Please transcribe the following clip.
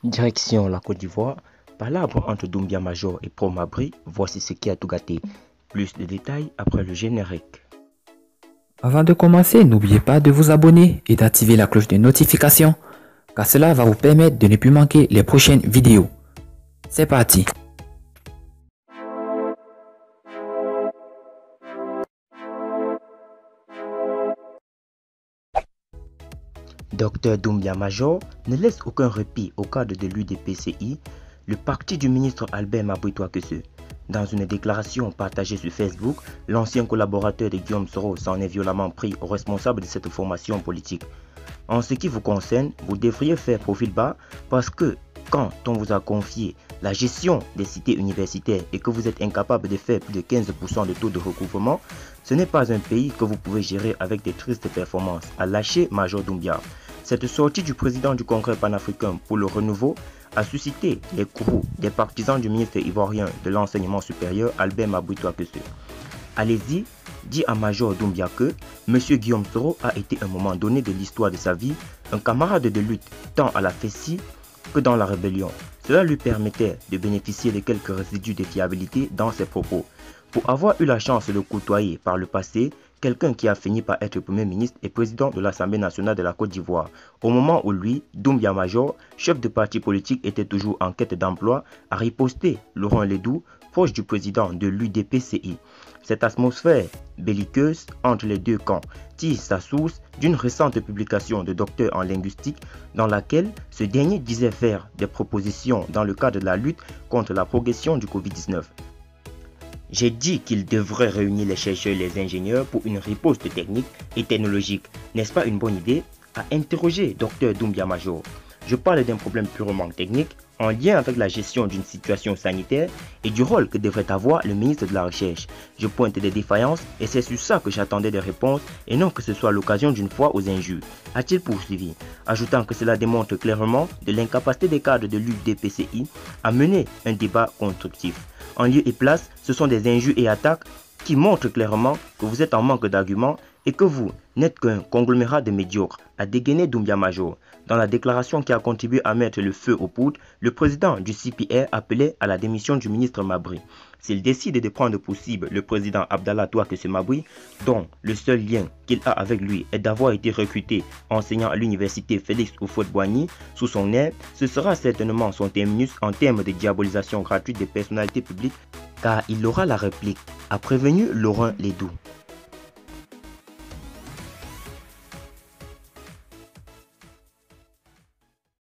Direction la Côte d'Ivoire, palabre entre Doumbia Major et Pro Mabry, voici ce qui a tout gâté. Plus de détails après le générique. Avant de commencer, n'oubliez pas de vous abonner et d'activer la cloche de notification, car cela va vous permettre de ne plus manquer les prochaines vidéos. C'est parti! Dr Doumbia Major ne laisse aucun répit au cadre de l'UDPCI, le parti du ministre Albert Mabry Touakese. Dans une déclaration partagée sur Facebook, l'ancien collaborateur de Guillaume Soro s'en est violemment pris au responsable de cette formation politique. En ce qui vous concerne, vous devriez faire profil bas parce que quand on vous a confié la gestion des cités universitaires et que vous êtes incapable de faire plus de 15% de taux de recouvrement, ce n'est pas un pays que vous pouvez gérer avec des tristes performances, a lâché Major Doumbia. Cette sortie du président du Congrès panafricain pour le renouveau a suscité les courroux des partisans du ministre ivoirien de l'enseignement supérieur Albert Mabry Touakese. Allez-y, dit à Major Doumbia que M. Guillaume Soro a été à un moment donné de l'histoire de sa vie un camarade de lutte tant à la FESI que dans la rébellion. Cela lui permettait de bénéficier de quelques résidus de fiabilité dans ses propos. Pour avoir eu la chance de le côtoyer par le passé, quelqu'un qui a fini par être Premier ministre et président de l'Assemblée nationale de la Côte d'Ivoire, au moment où lui, Doumbia Major, chef de parti politique, était toujours en quête d'emploi, a riposté Laurent Ledoux, proche du président de l'UDPCI. Cette atmosphère belliqueuse entre les deux camps tire sa source d'une récente publication de docteur en linguistique dans laquelle ce dernier disait faire des propositions dans le cadre de la lutte contre la progression du Covid-19. J'ai dit qu'il devrait réunir les chercheurs et les ingénieurs pour une riposte technique et technologique. N'est-ce pas une bonne idée? A interrogé Dr Doumbia Major. Je parle d'un problème purement technique en lien avec la gestion d'une situation sanitaire et du rôle que devrait avoir le ministre de la Recherche. Je pointe des défaillances et c'est sur ça que j'attendais des réponses et non que ce soit l'occasion d'une fois aux injures, a-t-il poursuivi, ajoutant que cela démontre clairement de l'incapacité des cadres de l'UDPCI à mener un débat constructif. En lieu et place, ce sont des injures et attaques qui montrent clairement que vous êtes en manque d'arguments et que vous n'êtes qu'un conglomérat de médiocres, a dégainé Doumbia Major. Dans la déclaration qui a contribué à mettre le feu aux poudres, le président du CPR appelait à la démission du ministre Mabry. S'il décide de prendre pour cible le président Abdallah Touakese Mabry, dont le seul lien qu'il a avec lui est d'avoir été recruté enseignant à l'université Félix Houphouët-Boigny sous son aile, ce sera certainement son terminus en termes de diabolisation gratuite des personnalités publiques, car il aura la réplique, a prévenu Laurent Ledoux.